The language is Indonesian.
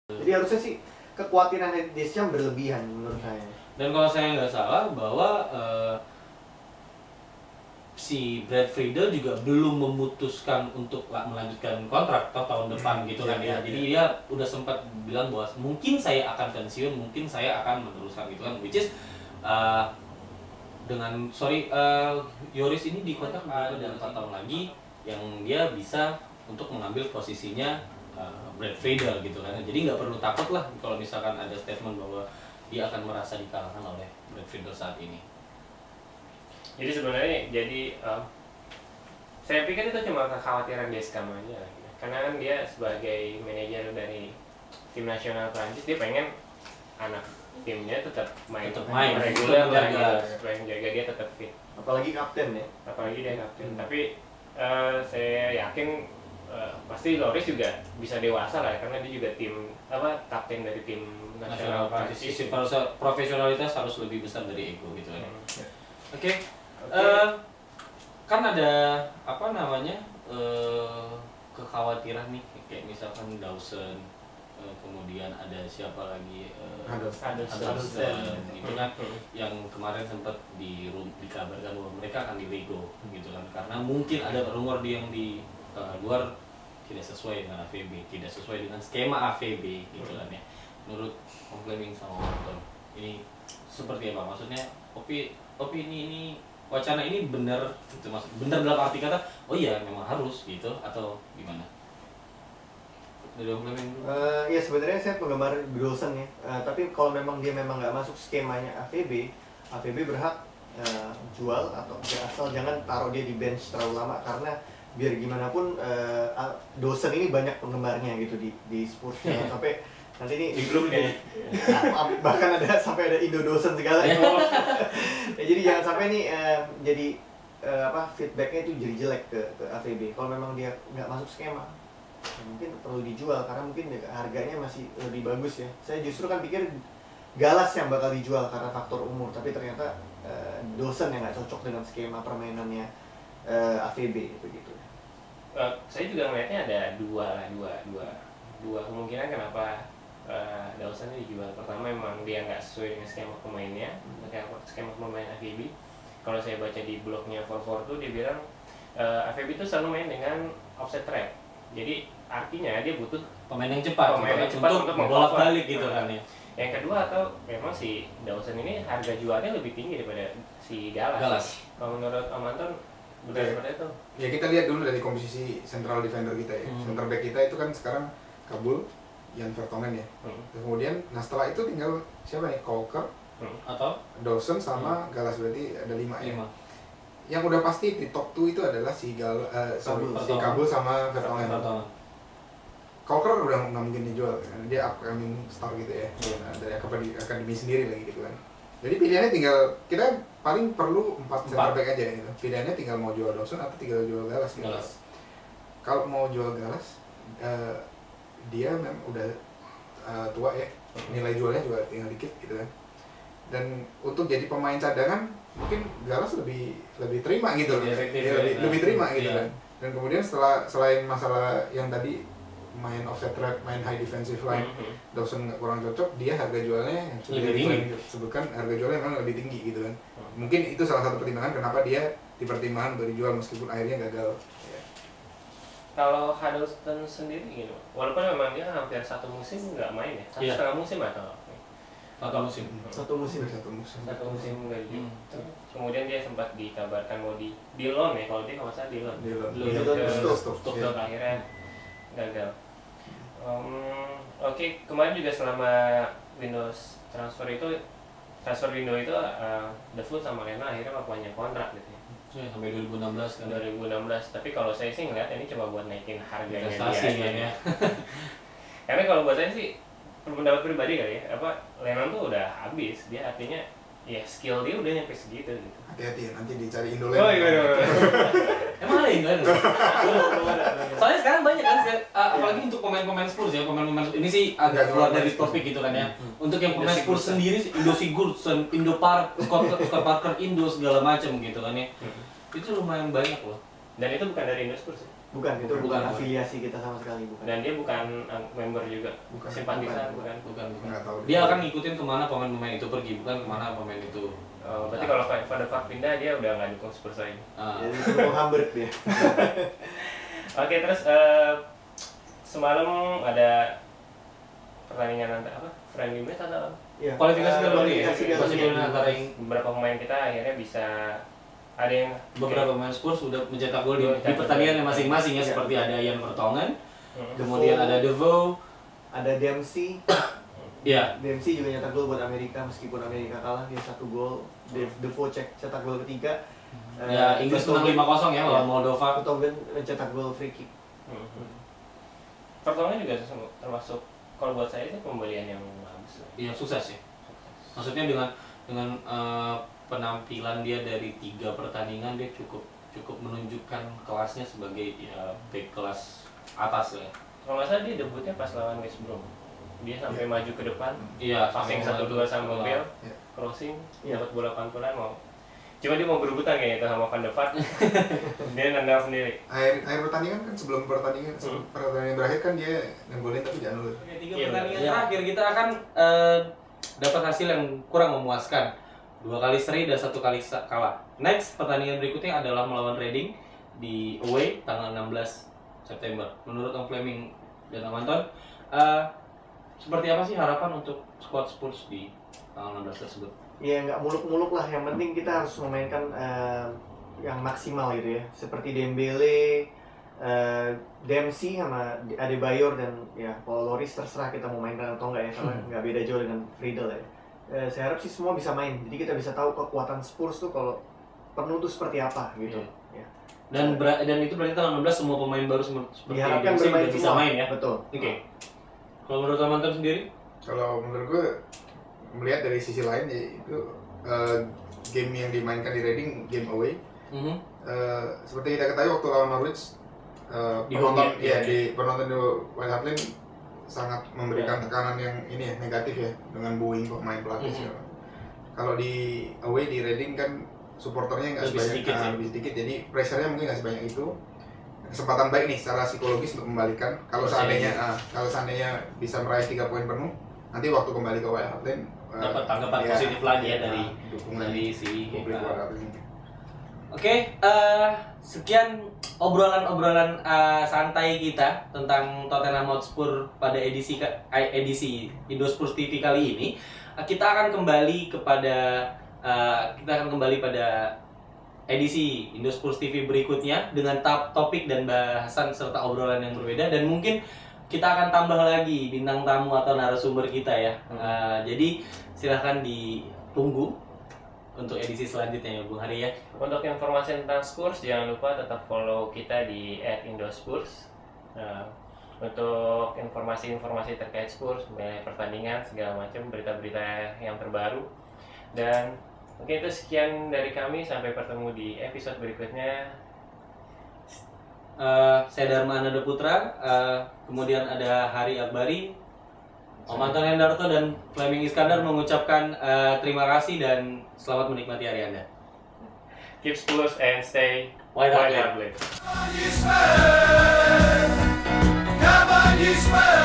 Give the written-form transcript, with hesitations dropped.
Jadi harusnya sih kekhawatiran Deschamps berlebihan menurut saya. Dan kalau saya nggak salah bahwa si Brad Friedel juga belum memutuskan untuk melanjutkan kontrak tahun depan gitu kan ya. Jadi dia udah sempat bilang bahwa mungkin saya akan pensiun, mungkin saya akan meneruskan gitu kan. Which is dengan Yoris ini dikontrak ada 4 tahun lagi yang dia bisa untuk mengambil posisinya Brad Friedel gitu kan. Jadi nggak perlu takut lah kalau misalkan ada statement bahwa dia akan merasa dikalahkan oleh Brad Friedel saat ini. Jadi sebenarnya saya pikir itu cuma kekhawatiran Deschamps aja lah, karena kan dia sebagai manajer dari tim nasional Prancis, dia pengen anak timnya tetap main reguler lah gitu, supaya menjaga dia tetap fit. Apalagi kapten ya. Apalagi dia kapten. Tapi saya yakin pasti Loris juga bisa dewasa lah, karena dia juga kapten dari tim nasional Prancis. Profesionalitas harus lebih besar dari ego gitu kan. Oke. Kan ada kekhawatiran nih, kayak misalkan Dawson, kemudian ada siapa lagi, Huddleston itu kan yang kemarin sempat dikabarkan bahwa mereka akan di-lego gitu kan, karena mungkin ada rumor yang di luar tidak sesuai dengan AVB, tidak sesuai dengan skema AVB gitu kan ya. Menurut Om Fleming sama Om Anton, ini seperti apa? Maksudnya Opi ini wacana ini benar gitu, benar dalam arti kata oh iya memang harus gitu atau gimana? Dari Om Fleming dulu. Ya sebenarnya saya penggemar Dawson ya, tapi kalau memang dia nggak masuk skemanya AVB berhak jual atau asal jangan taruh dia di bench terlalu lama, karena biar gimana pun Dawson ini banyak penggemarnya gitu di Spurs. Sampai nanti ini di grupnya bahkan sampai ada Indo Dawson segala ya, jadi jangan sampai nih jadi feedbacknya itu jadi jelek ke AVB. Kalau memang dia nggak masuk skema mungkin perlu dijual, karena mungkin harganya masih lebih bagus ya. Saya justru kan pikir Galas yang bakal dijual karena faktor umur, tapi ternyata Dawson yang nggak cocok dengan skema permainannya AVB begitu. Saya juga melihatnya ada dua kemungkinan kenapa Dawson ini dijual. Pertama, memang dia nggak sesuai dengan skema pemainnya, skema pemain AVB. Kalau saya baca di blognya 442, dia bilang AVB itu selalu main dengan offset trap. Jadi artinya dia butuh pemain yang cepat untuk bolak-balik gitu kan ya. Yang kedua, atau memang si Dawson ini harga jualnya lebih tinggi daripada si Galas. Kalau menurut Om Anton benar seperti itu? Ya kita lihat dulu dari komposisi central defender kita ya. Center back kita itu kan sekarang Kabul, Jan Vertonghen ya. Kemudian, setelah itu tinggal siapa nih? Kolker, atau Dawson sama Galas, berarti ada 5 ya. Yang udah pasti di top 2 itu adalah si Kabul sama Vertonghen. Kolker udah nggak mungkin dijual, kan? Dia upcoming star gitu ya. Dari akademi sendiri lagi gitu kan. Jadi pilihannya tinggal, kita paling perlu 4 center back aja gitu. Pilihannya tinggal mau jual Dawson atau tinggal jual Galas gitu. Kalau mau jual Galas, dia memang udah tua ya, nilai jualnya juga tinggal dikit gitu kan. Dan untuk jadi pemain cadangan mungkin Galas lebih terima gitu, lebih terima gitu kan. Dan kemudian selain masalah yang tadi main offset trap, main high defensive line, Dawson kurang cocok, dia harga jualnya yang sudah disebutkan harga jualnya memang lebih tinggi gitu kan. Mungkin itu salah satu pertimbangan kenapa dia dipertimbangkan untuk dijual meskipun akhirnya gagal. Kalau Huddleston sendiri gitu, walaupun memang dia hampir 1 musim nggak main ya, 1,5 musim atau Satu musim nggak gitu. Kemudian dia sempat dikabarkan mau di loan ya, kalau dia nggak salah di loan. Stop akhirnya gagal. Oke, kemarin juga selama Windows transfer window itu The Foot sama Lena akhirnya memperpanjang kontrak gitu ya. Sampai 2016 kan. 2016. Tapi kalau saya sih ngeliat ini cuma buat naikin harganya investasi dia. Karena kalau buat saya sih, pendapat pribadi kali ya, Lennon tuh udah habis. Dia artinya ya skill dia udah nyampe segitu gitu. Hati-hati ya, nanti dicari Indo Oh iya. Emang ada England? Soalnya sekarang banyak kan, apalagi untuk pemain-pemain Spurs ya, pemain-pemain ini sih agak keluar dari topik gitu kan ya. Untuk yang pemain Spurs sendiri, Indo Sigurdsson, Scott Parker, Indo segala macam gitu kan ya. Itu lumayan banyak loh. Dan itu bukan dari Indo Spurs ya? Bukan, itu bukan afiliasi kita sama sekali, bukan. Dan dia bukan member juga, Bukan. simpatisan, bukan. Nggak tahu. Dia akan ngikutin kemana pemain-pemain itu pergi, bukan kemana pemain itu. Berarti kalau Van de Vaart pindah dia udah nggak dukung Spurs lagi. Jadi dukung Hamburg dia. Oke, terus semalam ada pertandingan antara apa? Friendly match atau Iya. Kualifikasi Piala Dunia. antara yang beberapa pemain kita akhirnya bisa ada yang beberapa pemain Spurs sudah mencetak gol di pertandingan masing-masing ya, Iya. seperti ada Ian Vertonghen, Hmm. kemudian ada Defoe, Ada Dempsey. ya, Dempsey juga nyetak gol buat Amerika meskipun Amerika kalah, dia 1 gol. Defoe cetak gol ketiga. ya Inggris menang 5-0 ya lawan Moldova. Vertonghen mencetak gol free kick. Vertonghen juga termasuk kalau buat saya itu pembelian yang bagus. Iya, sukses ya. Maksudnya dengan penampilan dia dari 3 pertandingan dia cukup menunjukkan kelasnya sebagai ya back kelas atas lah. Kalau nggak salah dia debutnya pas lawan West Brom. Dia sampai maju ke depan, Iya, passing 1-2 sama Bale, Iya. crossing, Iya. dapat bola pantulan mau. Cuma dia mau berebutan kayaknya itu sama Van de Vaart. Dia nendang sendiri. Akhir pertandingan kan sebelum pertandingan berakhir kan dia ngegolin tapi dianulir. Oke, 3 Iya, pertandingan betul. terakhir kita akan dapat hasil yang kurang memuaskan. 2 kali seri dan 1 kali kalah. Next, pertandingan berikutnya adalah melawan Reading di away tanggal 16 September. Menurut Om Fleming dan Om Anton, seperti apa sih harapan untuk squad Spurs di tanggal 16 tersebut? Ya nggak muluk-muluk lah, yang penting kita harus memainkan yang maksimal gitu ya. Seperti Dembele, Dempsey sama Adebayor dan ya Paul Loris, terserah kita mau mainkan atau enggak ya, karena nggak beda jauh dengan Friedel ya. Saya harap sih semua bisa main, jadi kita bisa tahu kekuatan Spurs tuh kalau penuh tuh seperti apa gitu. Ya. Dan itu berarti tanggal 16 semua pemain baru seperti Diharapkan Dempsey bermain udah bisa semua. main ya. Betul. Oke. Kalau menurut Om Anton sendiri? Kalau menurut gue melihat dari sisi lain ya itu game yang dimainkan di Reading game away. Seperti kita ketahui waktu lawan Norwich Di penonton home ya? di penonton di White Hart Lane sangat memberikan tekanan yang ini ya negatif ya dengan booing pemain pelatih segala. Kalau di away di Reading kan supporternya nggak Lebih sebanyak sedikit, ya? lebih sedikit, jadi pressure-nya mungkin nggak sebanyak itu. Kesempatan baik nih secara psikologis untuk kembalikan. Kalau seandainya bisa meraih 3 poin penuh, nanti waktu kembali ke White Hart Lane Dapat tanggapan positif lagi ya dari dukungan si publik White Hart Lane. Oke, sekian obrolan-obrolan santai kita tentang Tottenham Hotspur pada edisi Indo Spurs TV kali ini. Kita akan kembali pada edisi Indo Spurs TV berikutnya dengan topik dan bahasan serta obrolan yang berbeda, dan mungkin kita akan tambah lagi bintang tamu atau narasumber kita ya. Jadi silahkan ditunggu untuk edisi selanjutnya ya Bung Hari ya. Untuk informasi tentang Spurs jangan lupa tetap follow kita di @indospurs. Untuk informasi-informasi terkait Spurs, mulai pertandingan segala macam, berita-berita yang terbaru. Dan oke, itu sekian dari kami, sampai bertemu di episode berikutnya. Saya Dharma Ananda Putra, kemudian ada Hari Akbari, Om Anton Hendarto dan Fleming Iskandar mengucapkan terima kasih dan selamat menikmati hari Anda. Keep Spurs and stay White Hart Hart Lane. Lane. Come on, you Spurs!